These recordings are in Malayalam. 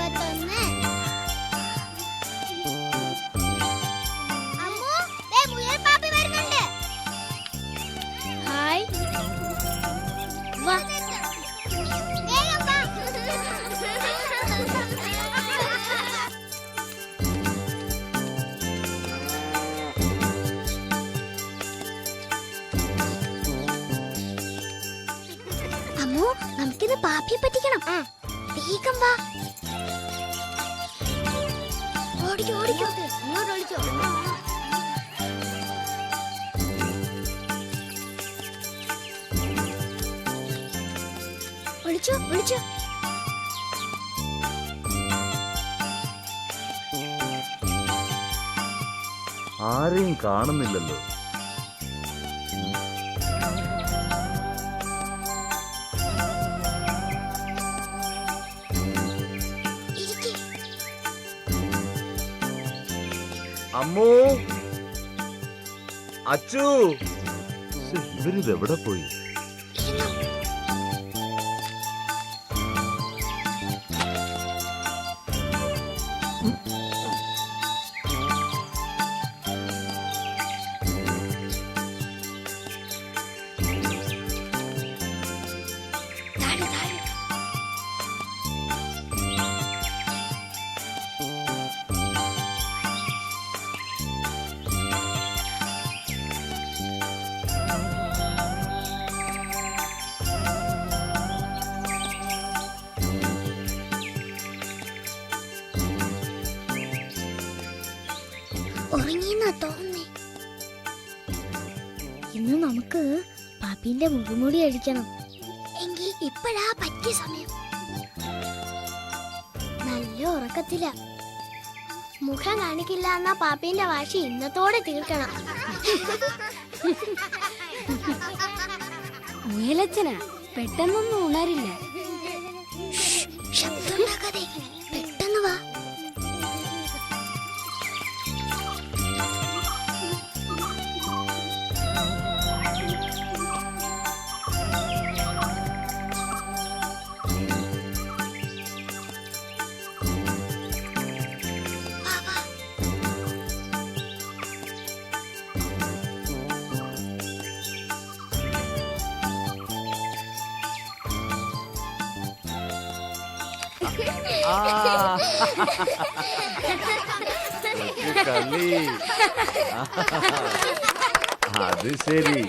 മുഖത്തൊന്ന്. അമ്മു, ദേ മുയൽ പാപ്പി വരുന്നുണ്ട്. ഹായ്. വാ. വേഗം വാ. അമ്മു, നമുക്കിന്ന് പാപ്പിയെ പറ്റിക്കണം. വേഗം വാ. ഓടിക്കോ ഓടിക്കോ, ഇങ്ങോട്ട് ഓടിക്കോ. ഒളിച്ചോ ഒളിച്ചോ. ആരെയും കാണുന്നില്ലല്ലോ. ഇരിക്ക്. അമ്മൂ, അച്ചു, ഇവരിതെവിടെ പോയി? ഇരുന്നോ. താഴെ താഴെ. ഉറങ്ങിയെന്നാ തോന്നുന്നേ. ഇന്ന് നമുക്ക് പാപ്പിന്റെ മുഖംമൂടി അടിക്കണം. എങ്കിൽ ഇപ്പഴാ പറ്റിയ സമയം. നല്ല ഉറക്കത്തില. മുഖം കാണിക്കില്ല എന്ന പാപ്പിന്റെ വാശി ഇന്നത്തോടെ തീർക്കണം. മുയലച്ചനാ, പെട്ടെന്നൊന്നും ഉണരില്ല. ശബ്ദമുണ്ടാക്കാതെ പെട്ടെന്ന് വാ. വാ, വാ. കളി. അത് ശരി,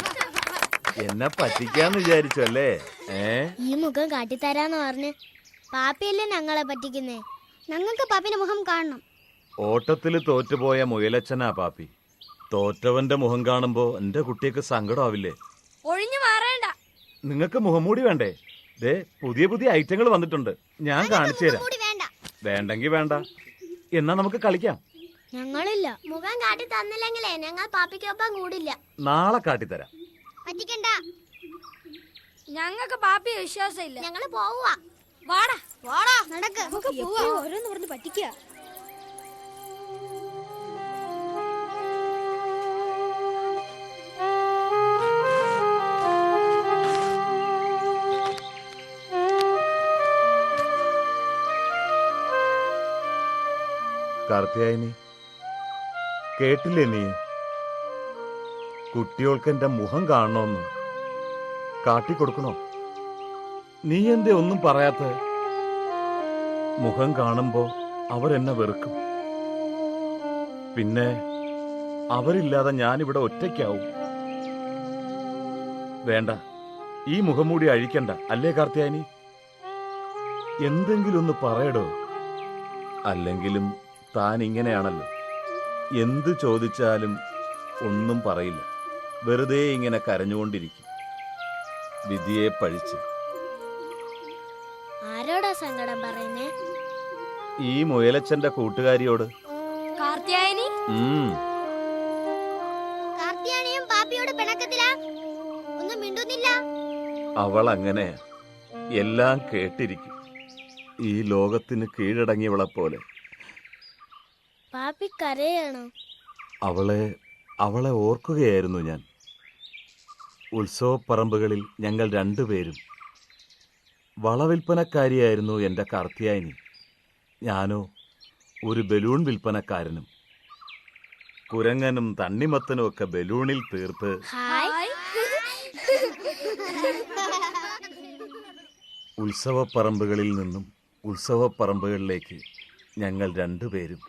എന്നെ പറ്റിക്കാന്ന് വിചാരിച്ചു അല്ലേ? ഈ മുഖം കാട്ടിത്തരാന്ന് പറഞ്ഞ് പാപ്പിയല്ലേ ഞങ്ങളെ പറ്റിക്കുന്നേ. ഞങ്ങൾക്ക് പാപ്പിന്റെ മുഖം കാണണം. ഓട്ടത്തില് തോറ്റുപോയ മുയലച്ചനാ പാപ്പി. തോറ്റവന്റെ മുഖം കാണുമ്പോ എന്റെ കുട്ടിക്ക് സങ്കടമാവില്ലേ? ഒഴിഞ്ഞു മാറേണ്ട. നിങ്ങക്ക് മുഖംമൂടി വേണ്ടേ? ദേ പുതിയ പുതിയ ഐറ്റങ്ങൾ വന്നിട്ടുണ്ട്, ഞാൻ കാണിച്ചു തരാം. കൂടി വേണ്ട. വേണ്ടെങ്കി വേണ്ട, എന്നാ നമുക്ക് കളിക്കാം. ഞങ്ങളില്ല. മുഖം കാട്ടി തന്നില്ലെങ്കിലേ ഞങ്ങൾ പാപ്പിക്കൊപ്പം കൂടില്ല. നാളെ കാട്ടിത്തരാം. പറ്റിക്കണ്ട. ഞങ്ങൾക്ക് പാപ്പിയെ വിശ്വാസമില്ല. ഞങ്ങള് പോവുക. വാടാ വാടാ നടക്ക്. ഓരോന്ന് പറഞ്ഞ് പറ്റിക്കുക. കാർത്തിയായനി, കേട്ടില്ലേ നീ? കുട്ടികൾക്ക് എന്റെ മുഖം കാണണമെന്ന് കാട്ടിക്കൊടുക്കണോ? നീ എന്തേ ഒന്നും പറയാത്ത? മുഖം കാണുമ്പോ അവരെന്നെ വെറുക്കും. പിന്നെ അവരില്ലാതെ ഞാനിവിടെ ഒറ്റയ്ക്കാവും. വേണ്ട, ഈ മുഖംമൂടി അഴിക്കണ്ട അല്ലേ കാർത്തിയായനി? എന്തെങ്കിലും ഒന്ന് പറയടോ. അല്ലെങ്കിലും താൻ ഇങ്ങനെയാണല്ലോ, എന്തു ചോദിച്ചാലും ഒന്നും പറയില്ല, വെറുതെ ഇങ്ങനെ കരഞ്ഞുകൊണ്ടിരിക്കും. വിധിയെ പഴിച്ച്. ആരോടാ സങ്കടം പറയുന്നേ? ഈ മുയലച്ചന്റെ കൂട്ടുകാരിയോട്. കാർത്തിയായനി. കാർത്തിയാനിയും പാപ്പിയോട് പിണക്കത്തിലാ. ഒന്നും മിണ്ടുന്നില്ല. അവൾ അങ്ങനെയാ, എല്ലാം കേട്ടിരിക്കും. ഈ ലോകത്തിന് കീഴടങ്ങിയവളെ പോലെ. പാപ്പി കരയാണോ? അവളെ ഓർക്കുകയായിരുന്നു ഞാൻ. ഉത്സവപ്പറമ്പുകളിൽ ഞങ്ങൾ രണ്ടുപേരും. വളവിൽപ്പനക്കാരിയായിരുന്നു എൻ്റെ കാർത്തിയായനി. ഞാനോ ഒരു ബലൂൺ വിൽപ്പനക്കാരനും. കുരങ്ങനും തണ്ണിമത്തനും ഒക്കെ ബലൂണിൽ തീർത്ത് ഹായ്. ഉത്സവപ്പറമ്പുകളിൽ നിന്നും ഉത്സവപ്പറമ്പുകളിലേക്ക് ഞങ്ങൾ രണ്ടുപേരും.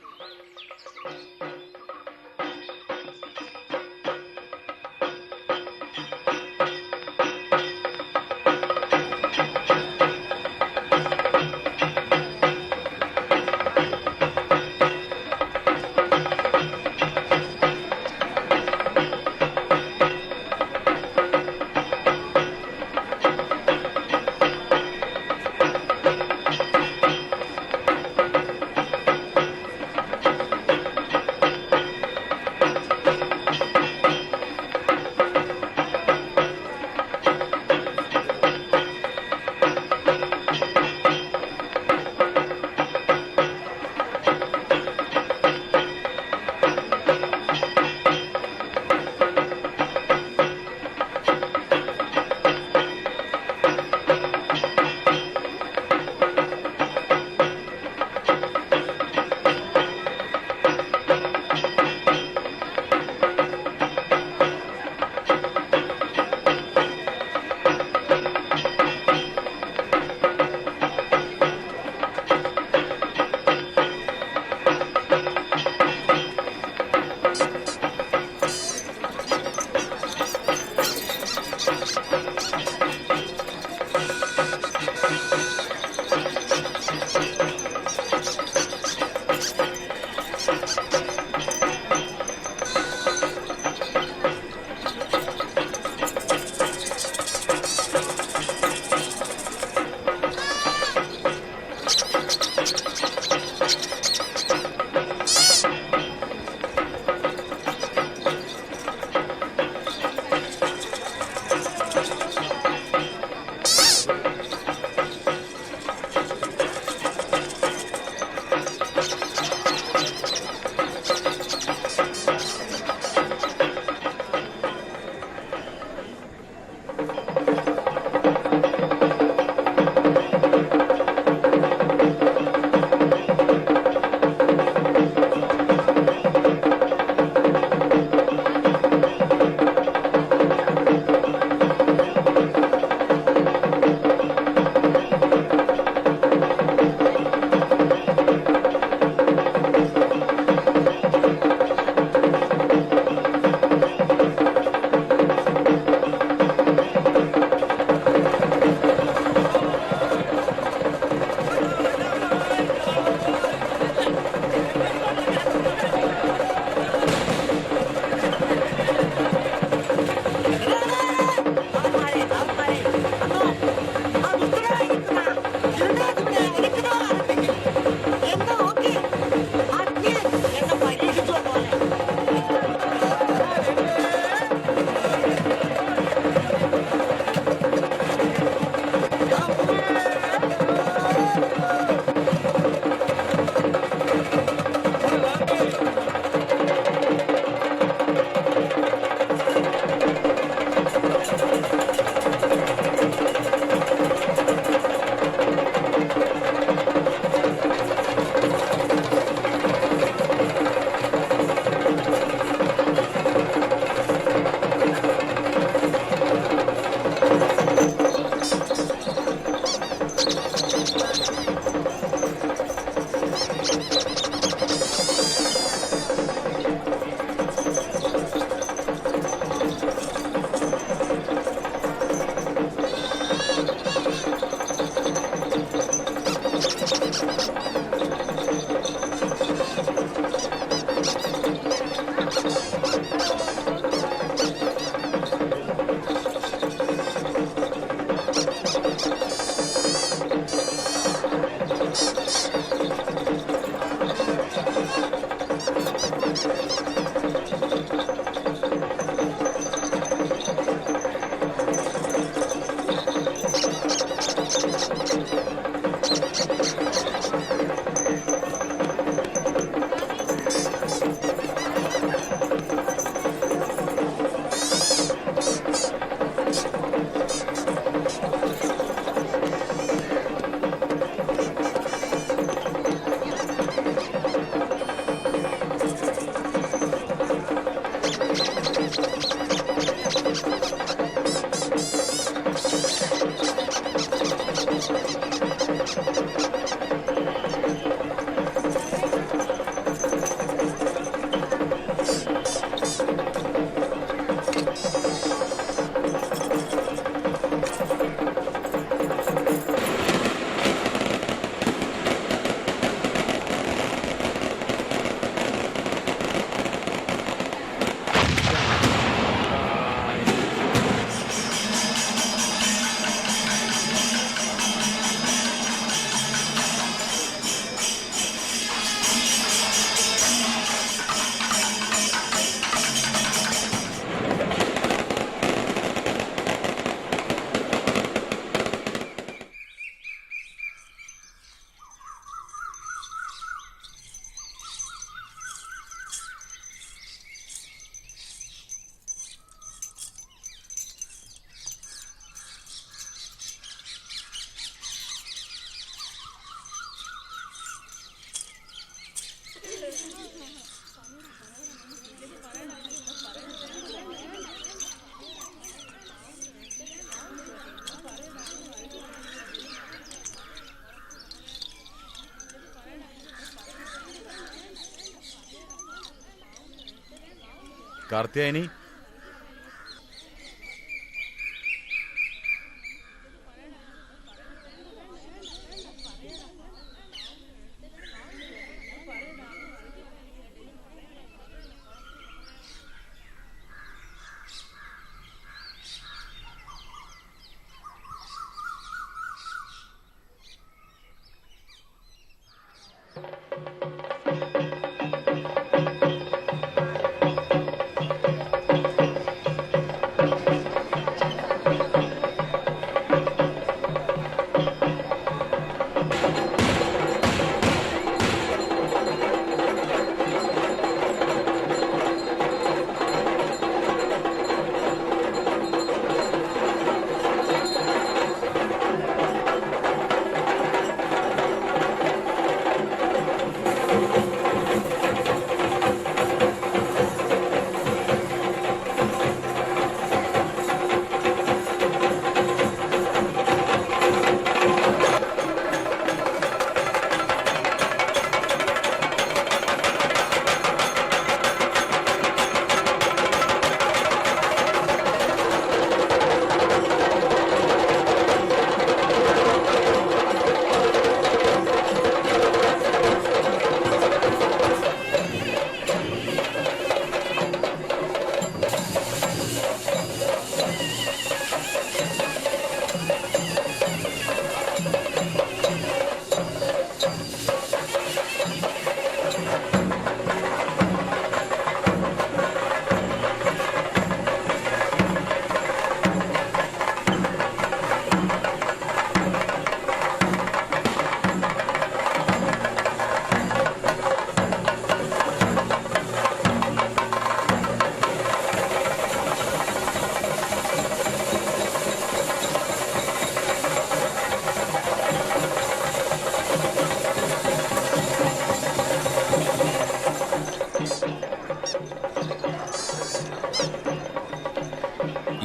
കാർത്തിയായനി,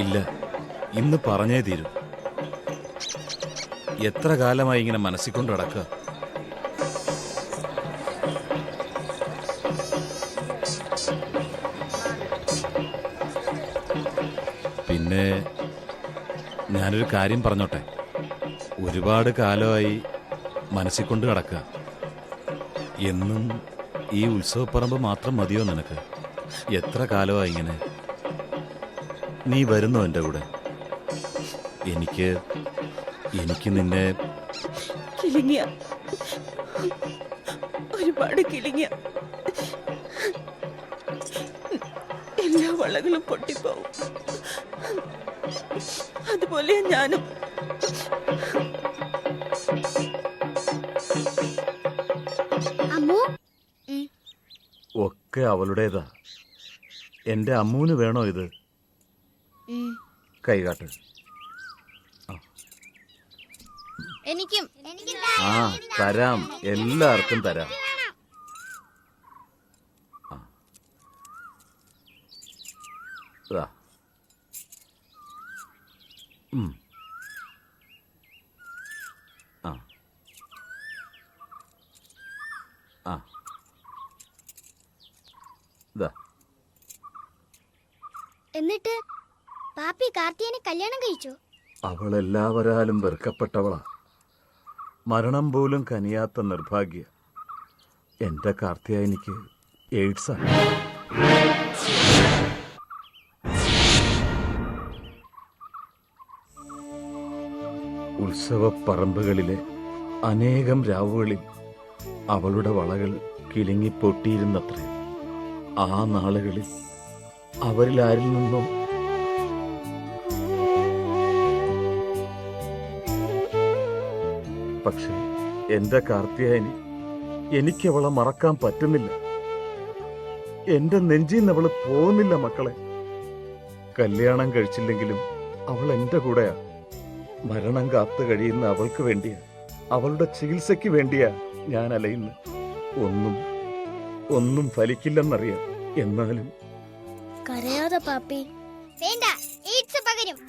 ഇല്ല, ഇന്ന് പറഞ്ഞേ തീരൂ. എത്ര കാലമായി ഇങ്ങനെ മനസ്സിൽ കൊണ്ട് നടക്കുക. പിന്നെ ഞാനൊരു കാര്യം പറഞ്ഞോട്ടെ. ഒരുപാട് കാലമായി മനസ്സിൽ കൊണ്ട് നടക്കുക. എന്നും ഈ ഉത്സവപ്പറമ്പ് മാത്രം മതിയോ നിനക്ക്? എത്ര കാലമായി ഇങ്ങനെ? നീ വരുന്നോ എൻ്റെ കൂടെ? എനിക്ക് നിന്നെ കിളിങ്ങിയ, ഒരുപാട് കിളിങ്ങിയ, എല്ലാ വളകളും പൊട്ടിപ്പോവും. അതുപോലെ ഞാനും. അമ്മു, ഒക്കെ അവളുടേതാ. എൻ്റെ അമ്മൂന് വേണോ ഇത്? കൈകാട്ട്. എനിക്കും ആ, തരാം, എല്ലാവർക്കും തരാം. എന്നിട്ട് പാപ്പി കാർത്തിയനെ കല്യാണം കഴിച്ചോ? അവളെല്ലാവരാലും വെറുക്കപ്പെട്ടവളാ. മരണം പോലും കനിയാത്ത നിർഭാഗ്യ. എന്റെ കാർത്തിയായനിക്ക് എയ്ഡ്സാ. ഉത്സവപ്പറമ്പുകളിലെ അനേകം രാവുകളിൽ അവളുടെ വളകൾ കിലുങ്ങിപ്പൊട്ടിയിരുന്നത്രേ. ആ നാളുകളിൽ അവരിലാരിൽ നിന്നോ പക്ഷെ എന്റെ കാർത്തിയായനി, എനിക്കവളെ മറക്കാൻ പറ്റുന്നില്ല. എന്റെ നെഞ്ചിന്ന് അവള് പോകുന്നില്ല മക്കളെ. കല്യാണം കഴിച്ചില്ലെങ്കിലും അവൾ എന്റെ കൂടെയാ. മരണം കാത്തു കഴിയുന്ന അവൾക്ക് വേണ്ടിയാ, അവളുടെ ചികിത്സയ്ക്ക് വേണ്ടിയാ ഞാൻ അലയുന്നു. ഒന്നും ഫലിക്കില്ലെന്നറിയാം. എന്നാലും കരയാതെ പാപ്പി. വേണ്ട, എയ്ഡ്സ് പകരും.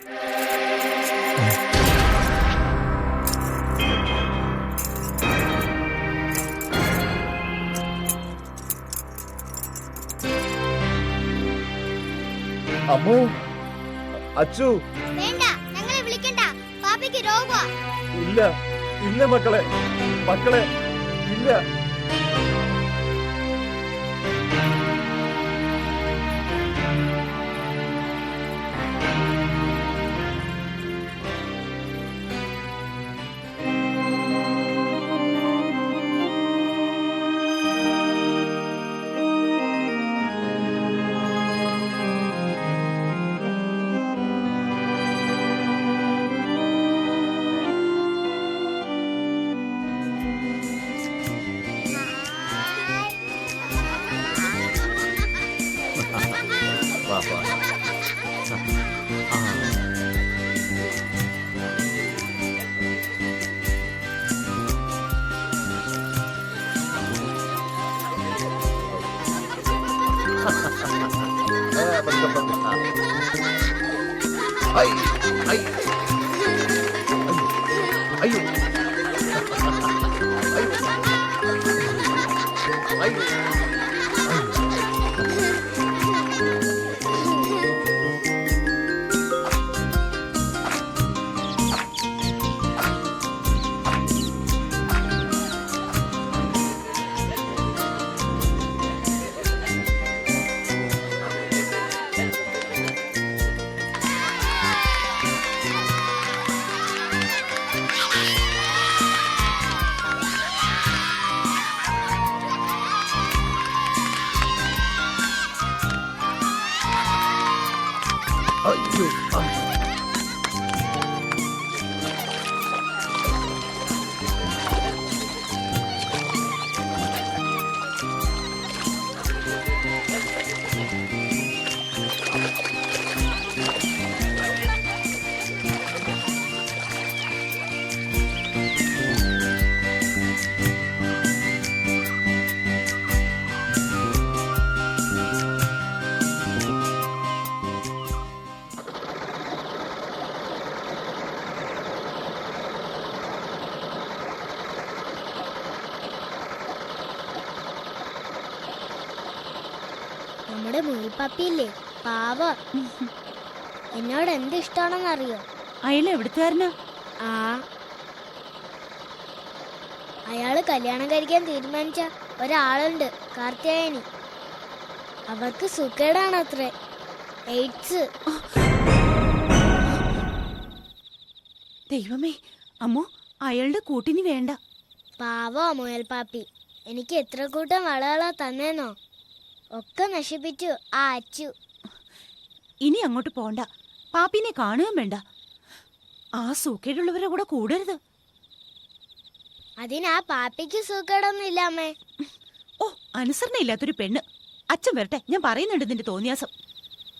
അമ്മു, അച്ചു. വേണ്ട, ഞങ്ങളെ വിളിക്കണ്ട. പാപ്പിക്ക് രോഗമാ. ഇല്ല, ഇല്ല മക്കളെ, മക്കളെ, ഇല്ല. വാ, വാ. ആ. പതുക്കെ, പതുക്കെ. I, I. അയ്യോ, അയ്യോ, അയ്യോ. അയ്യോ, ആ. നമ്മുടെ മുയൽപ്പാപ്പിയില്ലേ, പാവ. എന്നോട് എന്ത് ഇഷ്ടമാണെന്നറിയോ? അയാൾ എവിടുത്തുകാരനാ? ആ, അയാള് കല്യാണം കഴിക്കാൻ തീരുമാനിച്ച ഒരാളുണ്ട്, കാർത്തിയായനി. അവർക്ക് സുഖേടാണ് അത്രേ, എയ്ഡ്സ്. ദൈവമേ, അമ്മോ, അയാളുടെ കൂട്ടിന് വേണ്ട. പാവോ മുയൽപ്പാപ്പി. എനിക്ക് എത്ര കൂട്ടം വളകളാ തന്നേന്നോ. ഒക്കെ നശിപ്പിച്ചു ആ അച്ചു. ഇനി അങ്ങോട്ട് പോണ്ട, പാപ്പിനെ കാണുകയും വേണ്ട. ആ സൂക്കേടുള്ളവരെ കൂടെ കൂടരുത്. അതിനാ പാപ്പിക്ക് സുഖേടൊന്നും ഇല്ല അമ്മേ. ഓ, അനുസരണയില്ലാത്തൊരു പെണ്ണ്. അച്ഛൻ വരട്ടെ, ഞാൻ പറയുന്നുണ്ട് നിന്റെ തോന്നിയാസം.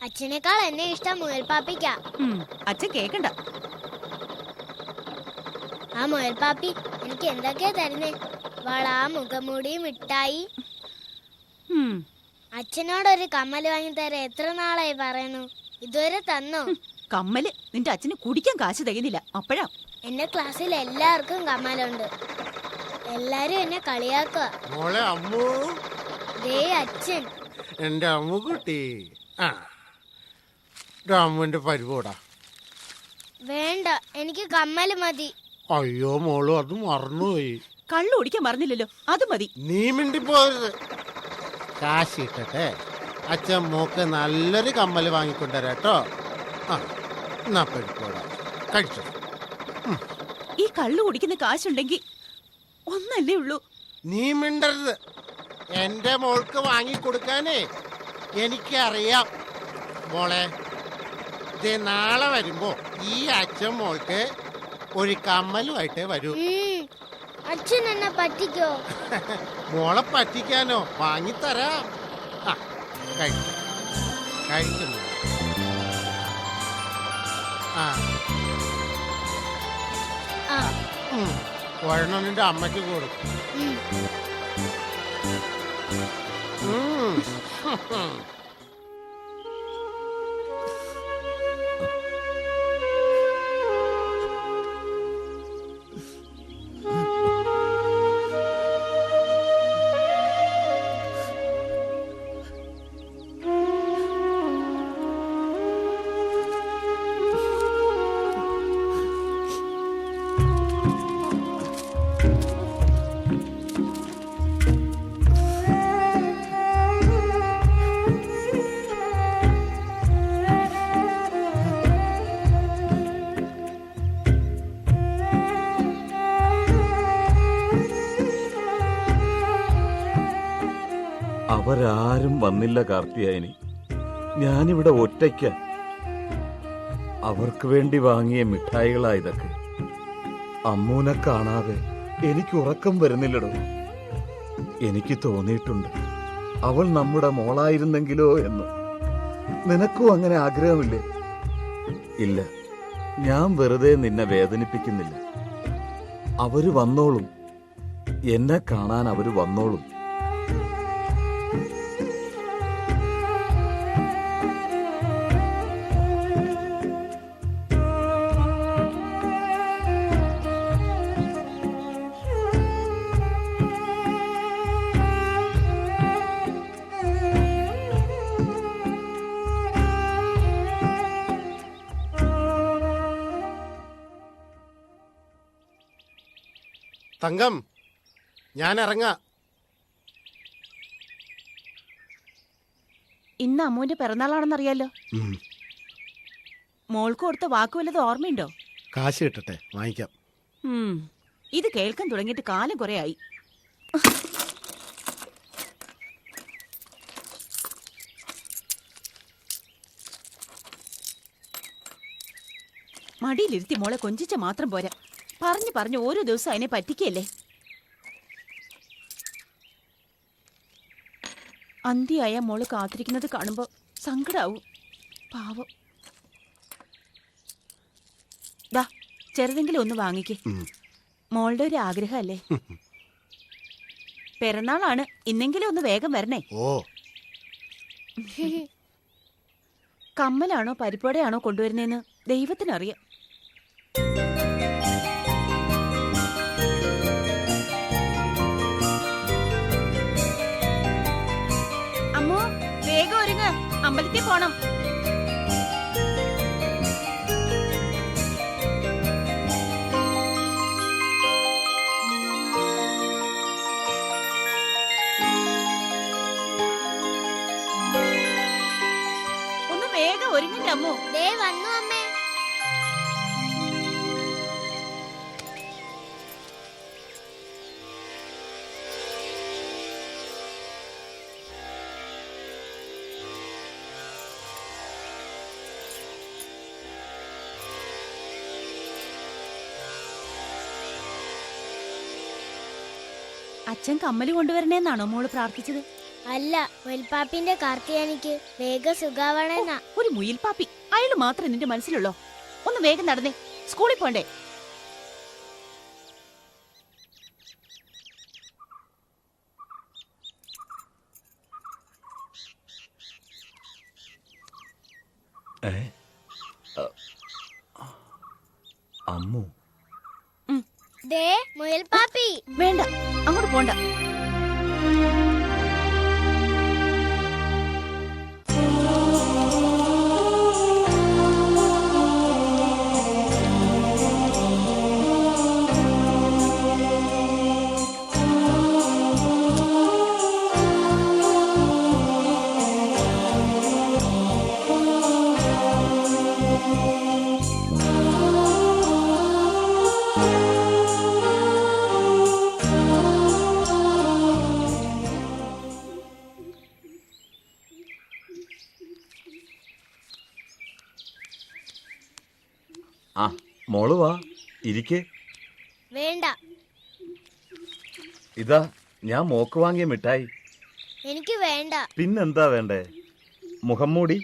അച്ഛനേക്കാൾ എന്നെ ഇഷ്ടം മുയൽപ്പാപ്പിക്കാ. അച്ഛൻ കേക്കണ്ട. ആ മുയൽപ്പാപ്പി എനിക്ക് എന്തൊക്കെയാ തരുന്നേ? വള, മുഖംമൂടി, മിഠായി. അച്ഛനോടൊരു കമ്മല് വാങ്ങി തരാൻ എത്ര നാളായി പറയുന്നു, ഇതുവരെ തന്നോ? കമ്മല് നിന്റെ അച്ഛന് കുടിക്കാൻ കാശ് തികയുന്നില്ല, അപ്പഴാ. എന്റെ ക്ലാസ്സിൽ എല്ലാവർക്കും കമ്മലുണ്ട്. എല്ലാരും എന്നെ കളിയാക്കുക. മോളെ അമ്മു, ദേ അച്ഛൻ. എന്റെ അമ്മുകുട്ടി. ആ, അമ്മുവിന്റെ പരിപോടാ. വേണ്ട, എനിക്ക് കമ്മല് മതി. അയ്യോ മോളു, അത് മറന്നുപോയി. കള്ളു കുടിക്കാൻ മറന്നില്ലല്ലോ, അത് മതി. നീ മിണ്ടി പോരുത്. കാശ് ഇട്ടട്ടെ, അച്ഛൻ മോക്ക് നല്ലൊരു കമ്മല് വാങ്ങിക്കൊണ്ടുവരാട്ടോ. ആ, എന്നാ പരിപ്പോടാ, കഴിച്ചോ. ഈ കള്ളു കുടിക്കുന്ന കാശുണ്ടെങ്കിൽ ഒന്നല്ലേ ഉള്ളൂ. നീ മിണ്ടരുത്. എന്റെ മോൾക്ക് വാങ്ങിക്കൊടുക്കാനേ എനിക്കറിയാം. മോളെ, ഇത് നാളെ വരുമ്പോ ഈ അച്ഛൻ മോൾക്ക് ഒരു കമ്മലുമായിട്ടേ വരൂ. അച്ഛൻ എന്നെ പറ്റിക്കോ? മോളെ പറ്റിക്കാനോ? വാങ്ങിത്തരാം. ആ, കഴിക്കുന്നു. ഒരെണ്ണം നിന്റെ അമ്മയ്ക്ക് കൊടുക്കും. അവരാരും വന്നില്ല കാർത്തിയായനി. ഞാനിവിടെ ഒറ്റയ്ക്ക. അവർക്ക് വേണ്ടി വാങ്ങിയ മിഠായികളാ ഇതൊക്കെ. അമ്മൂനെ കാണാതെ എനിക്ക് ഉറക്കം വരുന്നില്ലടോ. എനിക്ക് തോന്നിയിട്ടുണ്ട് അവൾ നമ്മുടെ മോളായിരുന്നെങ്കിലോ എന്ന്. നിനക്കും അങ്ങനെ ആഗ്രഹമില്ലേ? ഇല്ല, ഞാൻ വെറുതെ നിന്നെ വേദനിപ്പിക്കുന്നില്ല. അവര് വന്നോളും, എന്നെ കാണാൻ അവര് വന്നോളും. തങ്കം, ഞാൻ ഇറങ്ങാ. ഇന്ന് അമ്മുവിന്റെ പിറന്നാളാണെന്നറിയാലോ. മോൾക്ക് കൊടുത്ത വാക്ക് വല്ലതും ഓർമ്മയുണ്ടോ? കാശ് കിട്ടട്ടെ, വാങ്ങിക്കാം. ഇത് കേൾക്കാൻ തുടങ്ങിയിട്ട് കാലം കുറെ ആയി. മടിയിലിരുത്തി മോളെ കൊഞ്ചിച്ച മാത്രം പോരാ, പറഞ്ഞു പറഞ്ഞു ഓരോ ദിവസം അതിനെ പറ്റിക്കല്ലേ. അന്തിയായ മോള് കാത്തിരിക്കുന്നത് കാണുമ്പോ സങ്കടാവും. പാവം. ദാ ചെറുതെങ്കിലും ഒന്ന് വാങ്ങിക്കേ. മോളുടെ ഒരു ആഗ്രഹമല്ലേ. പിറന്നാളാണ്, ഇന്നെങ്കിലും ഒന്ന് വേഗം വരണേ. ഓ, കമ്മലാണോ പരിപ്പോടെയാണോ കൊണ്ടുവരുന്നേന്ന് ദൈവത്തിനറിയാം. അമ്മോ, വേഗം ഒരുങ്ങ്, അമ്പലത്തിൽ പോണം. ഒന്ന് വേഗം ഒരുങ്ങില്ല അമ്മോ. ദേ വന്നു അമ്മേ. അച്ഛൻ കമ്മല് കൊണ്ടുവരണേന്നാണോ മോള് പ്രാർത്ഥിച്ചത്? അല്ല, മുയൽപ്പാപ്പിന്റെ കാർത്തിയാനിക്ക് വേഗം സുഖാവണെന്നാ. ഒരു മുയിൽ പാപ്പി, അയാള് മാത്രമേ നിന്റെ മനസ്സിലുള്ളോ? ഒന്ന് വേഗം നടന്നേ, സ്കൂളിൽ പോണ്ടേ? അമ്മു, ദേ മുയൽപ്പാപ്പി. വേണ്ട, അങ്ങോട്ട് പോണ്ട. ആ മോള് വാ, ഇരിക്കേ. വേണ്ട, ഇതാ ഞാൻ മോക്ക് വാങ്ങിയ മിഠായി. എനിക്ക് വേണ്ട. പിന്നെന്താ വേണ്ടേ? മുഖംമൂടി,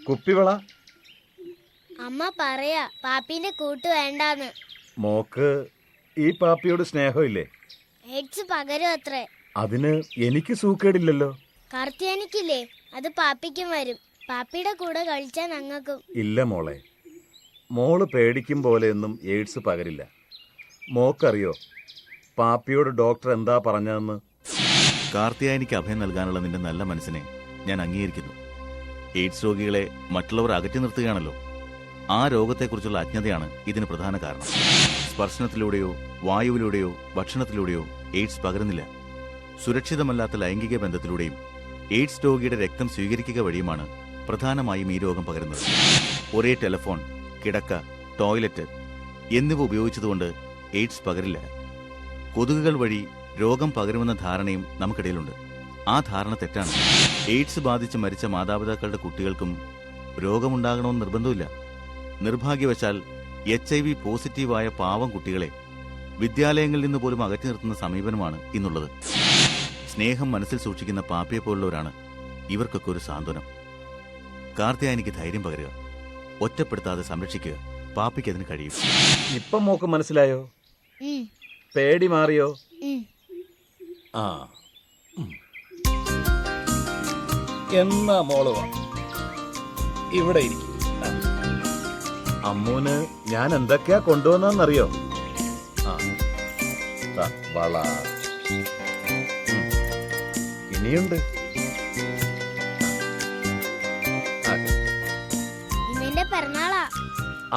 കുപ്പിവള. അമ്മ പറയാ പാപ്പിന്റെ കൂട്ട് വേണ്ടാന്ന്. മോക്ക് ഈ പാപ്പിയോട് സ്നേഹമില്ലേ? എയ്ഡ്സ് പകരും അത്രേ. അതിന് എനിക്ക് സൂക്കേടില്ലല്ലോ. കാർത്തിയാനിക്കില്ലേ, അത് പാപ്പിക്കും വരും. പാപ്പിയുടെ കൂടെ കളിച്ചാൽ ഞങ്ങൾക്കും. ഇല്ല മോളെ, മോള് പേടിക്കും പോലെയൊന്നും എയ്ഡ്സ് പകരില്ല. മോക്കറിയോ പാപ്പിയോട് ഡോക്ടർ എന്താ പറഞ്ഞതെന്ന്? കാർത്തിയായനിക്ക് അഭയം നൽകാനുള്ള നിന്റെ നല്ല മനസ്സിനെ ഞാൻ അംഗീകരിക്കുന്നു. എയ്ഡ്സ് രോഗികളെ മറ്റുള്ളവർ അകറ്റി നിർത്തുകയാണല്ലോ. ആ രോഗത്തെക്കുറിച്ചുള്ള അജ്ഞതയാണ് ഇതിന് പ്രധാന കാരണം. സ്പർശനത്തിലൂടെയോ വായുവിലൂടെയോ ഭക്ഷണത്തിലൂടെയോ എയ്ഡ്സ് പകരുന്നില്ല. സുരക്ഷിതമല്ലാത്ത ലൈംഗിക ബന്ധത്തിലൂടെയും എയ്ഡ്സ് രോഗിയുടെ രക്തം സ്വീകരിക്കുക വഴിയുമാണ് പ്രധാനമായും ഈ രോഗം പകരുന്നത്. ഒരേ ടെലിഫോൺ, കിടക്ക, ടോയ്ലറ്റ് എന്നിവ ഉപയോഗിച്ചതുകൊണ്ട് എയ്ഡ്സ് പകരില്ല. കൊതുകുകൾ വഴി രോഗം പകരുമെന്ന ധാരണയും നമുക്കിടയിലുണ്ട്. ആ ധാരണ തെറ്റാണ്. എയ്ഡ്സ് ബാധിച്ച് മരിച്ച മാതാപിതാക്കളുടെ കുട്ടികൾക്കും രോഗമുണ്ടാകണമെന്ന് നിർബന്ധമില്ല. നിർഭാഗ്യവശാൽ HIV പോസിറ്റീവായ പാവം കുട്ടികളെ വിദ്യാലയങ്ങളിൽ നിന്ന് പോലും അകറ്റി നിർത്തുന്ന സമീപനമാണ് ഇന്നുള്ളത്. സ്നേഹം മനസ്സിൽ സൂക്ഷിക്കുന്ന പാപ്പിയെ പോലുള്ളവരാണ് ഇവർക്കൊക്കെ ഒരു സാന്ത്വനം. കാർത്തിയായനിക്ക് ധൈര്യം പകരുക, ഒറ്റപ്പെടുത്താതെ സംരക്ഷിക്കുക. പാപ്പിക്ക് അതിന് കഴിയും. ഇപ്പം മോക്ക് മനസ്സിലായോ? ഉം, പേടി മാറിയോ? ഉം. ആ എന്നാ മോള് വാ, ഇവിടെ ഇരിക്കും. അമ്മൂന് ഞാൻ എന്തൊക്കെയാ കൊണ്ടുവന്നറിയോ? ആ ദാ വള, ഇനിയുണ്ട്. ആ, ഇന്നെന്റെ പിറന്നാളാ.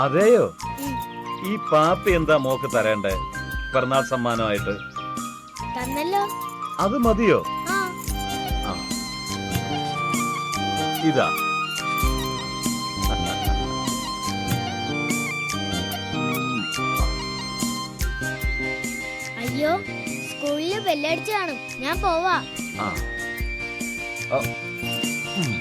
അതെയോ? ഉം. ഈ പാപ്പി എന്താ മോക്ക് തരേണ്ടേ പിറന്നാൾ സമ്മാനമായിട്ട്? തന്നല്ലോ. അത് മതിയോ? ആ, ആ. ഇതാ. അയ്യോ, സ്കൂളില് ബെല്ലടിച്ചു കാണും. ഞാൻ പോവാ. ആ. ഓ. ഉം.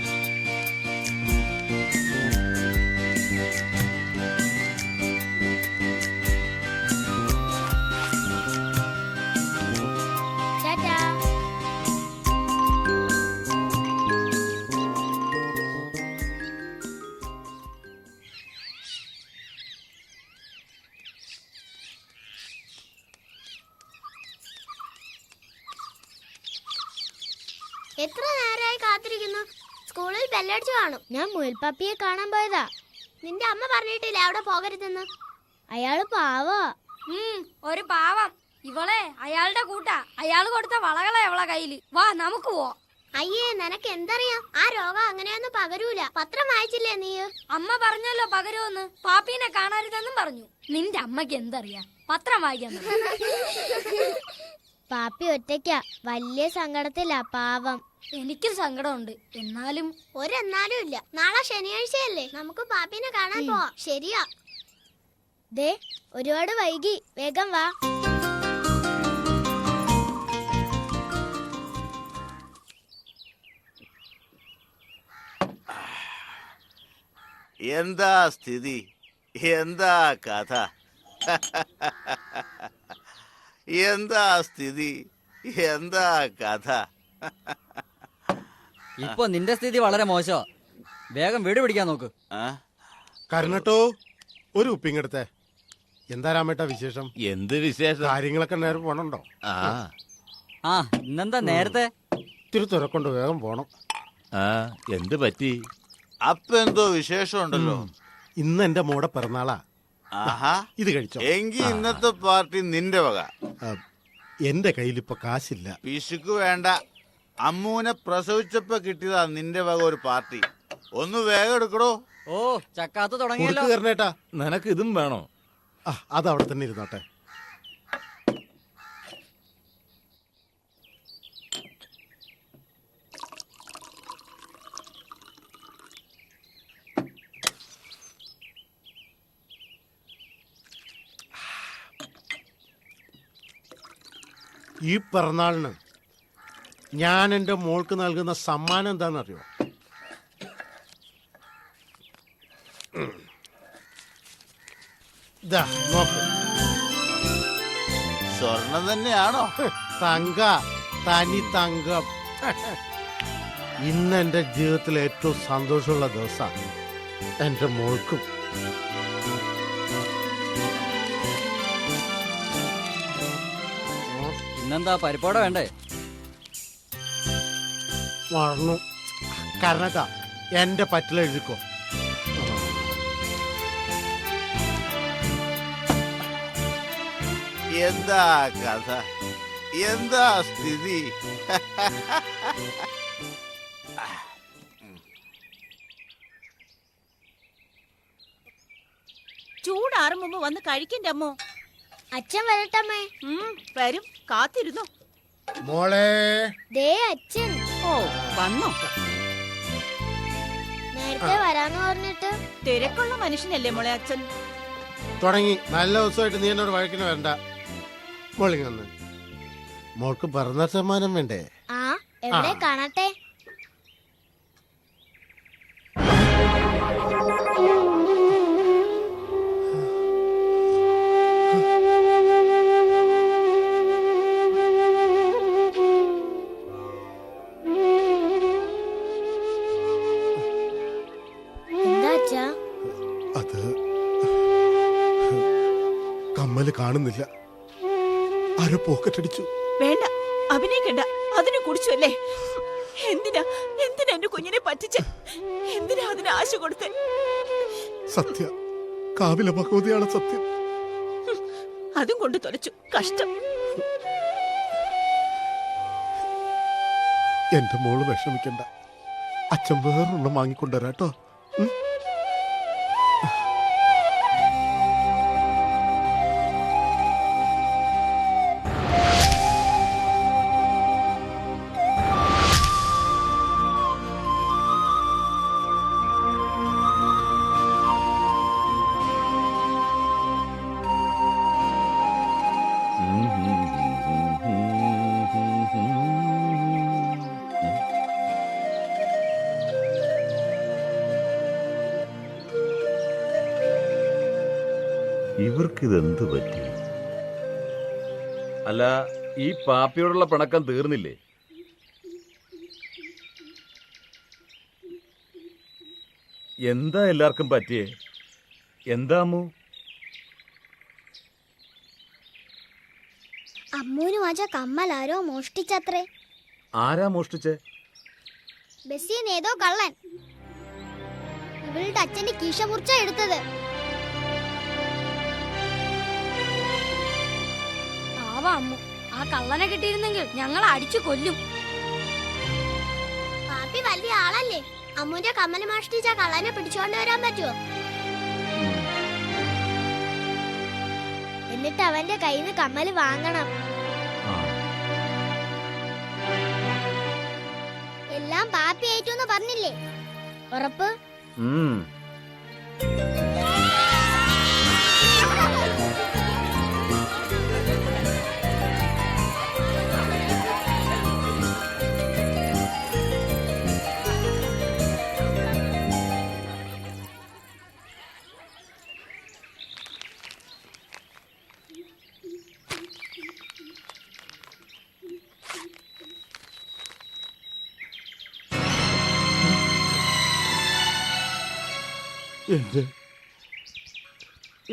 ടാറ്റാ. എത്ര നേരമായി കാത്തിരിക്കുന്നു? സ്കൂളിൽ ബെല്ലടിച്ചു കാണും. ഞാൻ മുയൽപ്പാപ്പിയെ കാണാൻ പോയതാ. നിന്റെ അമ്മ പറഞ്ഞിട്ടില്ല അവിടെ പോകരുതെന്ന്. അയാള് പാവാ. ഒരു പാവം. ഇവളെ അയാളുടെ കൂട്ടാ. അയാള് കൊടുത്ത വളകളെ അവളെ കയ്യില്. വാ നമുക്ക് പോവാം. അയ്യേ, നിനക്ക് എന്തറിയാം? ആ രോഗം അങ്ങനെയൊന്നും പകരൂല. പത്രം വായിച്ചില്ലേ നീ? അമ്മ പറഞ്ഞല്ലോ പകരുമെന്ന്. പാപ്പീനെ കാണരുതെന്നും പറഞ്ഞു. നിന്റെ അമ്മക്ക് എന്തറിയാം? പത്രം വായിക്കാൻ പാപ്പി ഒറ്റയ്ക്കാ. വലിയ സങ്കടത്തിലാ പാവം. എനിക്ക് സങ്കടമുണ്ട്. എന്നാലും ഒരെന്നാലും ഇല്ല. നാളെ ശനിയാഴ്ചയല്ലേ, നമുക്ക് പാപ്പിനെ കാണാൻ പോവാം. ശരിയാ. ദേ, ഒരുപാട് വൈകി. വേഗം വാ. എന്താ സ്ഥിതി? എന്താ കഥ? എന്താ സ്ഥിതി? എന്താ കഥ? ഇപ്പൊ നിന്റെ സ്ഥിതി വളരെ മോശമാ. വേഗം വീട് പിടിക്കാൻ നോക്ക്. കരുണട്ടോ, ഒരു ഉപ്പിങ്ങെടുത്തേ. എന്താ രാമേട്ട വിശേഷം? എന്ത് വിശേഷം? കാര്യങ്ങളൊക്കെ നേരെ പോണുണ്ടോ? ആ, ഇന്നെന്താ നേരത്തെ? ഇത്തിരി തുറക്കൊണ്ട് വേഗം പോണം. എന്ത് പറ്റി? അപ്പൊ എന്തോ വിശേഷം ഉണ്ടല്ലോ. ഇന്ന് എന്റെ മോടെ പിറന്നാളാ. ആഹാ, ഇത് കഴിച്ചോ. എങ്കി ഇന്നത്തെ പാർട്ടി നിന്റെ വക. എന്റെ കയ്യിൽ ഇപ്പൊ കാശില്ല. പിശുക്ക് വേണ്ട. അമ്മൂനെ പ്രസവിച്ചപ്പോ കിട്ടിയതാ നിന്റെ വക ഒരു പാർട്ടി. ഒന്ന് വേഗം എടുക്കടോ. ഓ, ചക്കാത്ത് തുടങ്ങിയല്ലോ. കൊടുക്ക് കരുണേട്ടാ. നിനക്ക് ഇതും വേണോ? അത് അവിടെ തന്നെ ഇരുന്നോട്ടെ. ഈ പിറന്നാളിന് ഞാൻ എൻ്റെ മോൾക്ക് നൽകുന്ന സമ്മാനം എന്താണെന്നറിയോ? ഇതാ നോക്ക്. സ്വർണം തന്നെയാണോ? തങ്ക, തനി തങ്കം. ഇന്ന് എൻ്റെ ജീവിതത്തിലെ ഏറ്റവും സന്തോഷമുള്ള ദിവസമാണ്. എൻ്റെ മോൾക്കും. ഇന്നെന്താ പരിപ്പോട വേണ്ടേ? മറന്നു. കരണക്ക, എൻ്റെ പറ്റിലെഴുതിക്കോ. എന്താ കഥ? എന്താ സ്ഥിതി? ചൂടാറും മുമ്പ് വന്ന് കഴിക്കണ്ട അമ്മോ. അച്ഛൻ വരട്ടമ്മേ. വരും, കാത്തിരുന്നു. മോളെ, ദേ അച്ഛൻ. ഓ, വന്നോ? നേരത്തെ വരാന്ന് പറഞ്ഞിട്ട്. തിരക്കുള്ള മനുഷ്യനല്ലേ മോളെ അച്ഛൻ. തുടങ്ങി. നല്ല ദിവസമായിട്ട് നീ എന്നോട് വഴക്കിന് വേണ്ട. മോളിങ്ങന്ന് മോൾക്ക് പിറന്നാൾ സമ്മാനം വേണ്ടേ? ആ, എവിടെ കാണട്ടെ? എന്താ അച്ഛാ? അത് കമ്മല് കാണുന്നില്ല. ആരോ പോക്കറ്റടിച്ചു. വേണ്ട, അഭിനയിക്കണ്ട. അതിനെ കുടിച്ചു അല്ലേ? എന്തിനാ എന്റെ കുഞ്ഞിനെ പറ്റിച്ച്? എന്തിനാ അതിന് ആശ കൊടുത്തേ? സത്യ, കാവിലെ ഭഗവതിയാണ് സത്യം. അതും കൊണ്ട് തൊലച്ചു. കഷ്ടം. എന്റെ മോള് വിഷമിക്കണ്ട. അച്ഛൻ വേറൊരെണ്ണം വാങ്ങിക്കൊണ്ടുവരാട്ടോ. ഇവർക്കിതെന്ത് പറ്റി? അല്ല, ഈ പാപ്പിയോടുള്ള പിണക്കം തീർന്നില്ലേ? എന്താ എല്ലാവർക്കും പറ്റിയേ? എന്താ അമ്മു? അമ്മൂന് വാച്ച കമ്മലാരോ മോഷ്ടിച്ചത്രേ. ആരാ മോഷ്ടിച്ചേ? ബസ്സിന്ന് ഏതോ കള്ളൻ ഇവളുടെ അച്ഛന്റെ കീശ മുറിച്ച എടുത്തത്. അമ്മു, ആ കള്ളനെ കിട്ടിയിരുന്നെങ്കിൽ ഞങ്ങൾ അടിച്ചു കൊല്ലും. പാപ്പി വലിയ ആളല്ലേ? അമ്മുന്റെ കമ്മല് മോഷ്ടിച്ച കള്ളനെ പിടിച്ചോണ്ട് വരാൻ പറ്റുമോ? എന്നിട്ട് അവന്റെ കയ്യിൽ നിന്ന് കമ്മല് വാങ്ങണം. എല്ലാം പാപ്പി ഏറ്റു പറഞ്ഞില്ലേ? ഉറപ്പ്?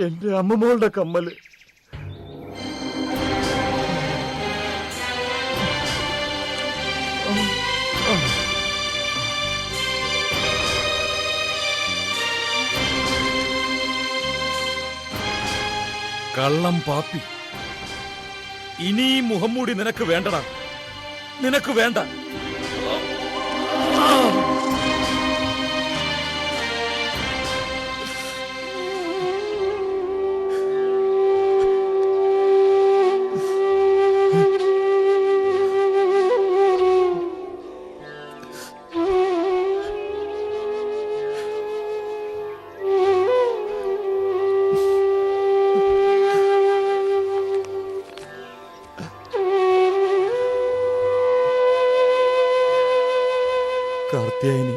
എന്റെ അമ്മമ്മോളുടെ കമ്മല്. കള്ളം പാപ്പി, ഇനി ഈ മുഖംമൂടി നിനക്ക് വേണ്ടടാ. നിനക്ക് വേണ്ട. കാർത്തിയായനി,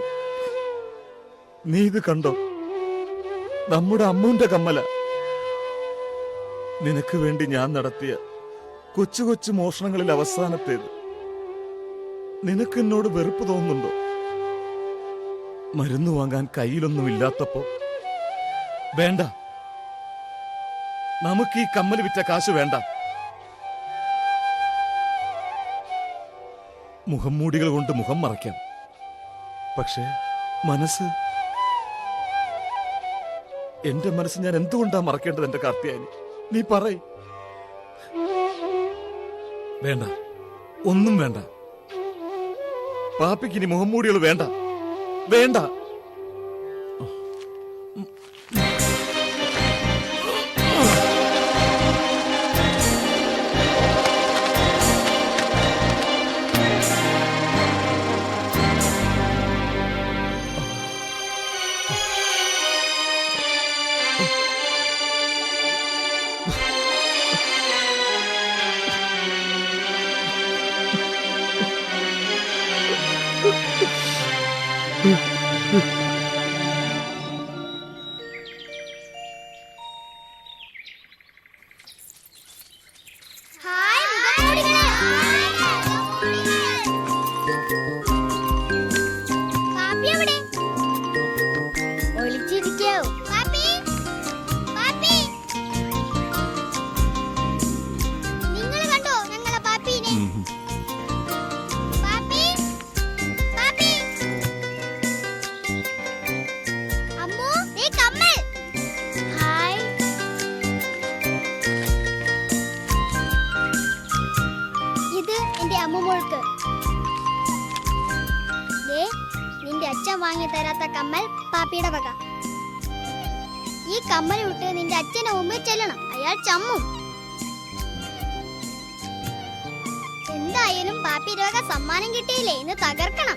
നീ ഇത് കണ്ടോ? നമ്മുടെ അമ്മൂന്റെ കമ്മല. നിനക്ക് വേണ്ടി ഞാൻ നടത്തിയ കൊച്ചു കൊച്ചു മോഷണങ്ങളിൽ അവസാനത്തേത്. നിനക്ക് എന്നോട് വെറുപ്പ് തോന്നുന്നുണ്ടോ? മരുന്ന് വാങ്ങാൻ കയ്യിലൊന്നും ഇല്ലാത്തപ്പോ വേണ്ട, നമുക്ക് ഈ കമ്മല് വിറ്റ കാശ് വേണ്ട. മുഖംമൂടികൾ കൊണ്ട് മുഖം മറയ്ക്കാം, പക്ഷേ മനസ്സ്, എന്റെ മനസ്സ് ഞാൻ എന്തുകൊണ്ടാ മറക്കേണ്ടത്? എന്റെ കാർത്തിയായനി, നീ പറയ്. വേണ്ട, ഒന്നും വേണ്ട. പാപ്പിക്ക് ഇനി മുഖംമൂടികൾ വേണ്ട, വേണ്ട. ഹായ് മുഖംമൂടികളെ. പാപ്പി എവിടെ? ഒളിച്ചിരിക്കാവൂ. പാപ്പി, പാപ്പി. നിങ്ങള് കണ്ടോ ഞങ്ങളെ പാപ്പീനെ? പാപ്പി, പാപ്പി. അമ്മു, ദേ കമ്മൽ. ഹായ്. ഇത് എന്റെ അമ്മുമോൾക്ക്. ദേ, നിന്റെ അച്ഛൻ വാങ്ങി തരാത്ത കമ്മൽ പാപ്പിയുടെ വക. ഈ കമ്മൽ വിട്ട് നിന്റെ അച്ഛനെ മുമ്പിൽ ചെല്ലണം, അയാൾ ചമ്മും. എന്തായാലും പാപ്പിയുടെ വക സമ്മാനം കിട്ടിയില്ലേ, ഇന്ന് തകർക്കണം.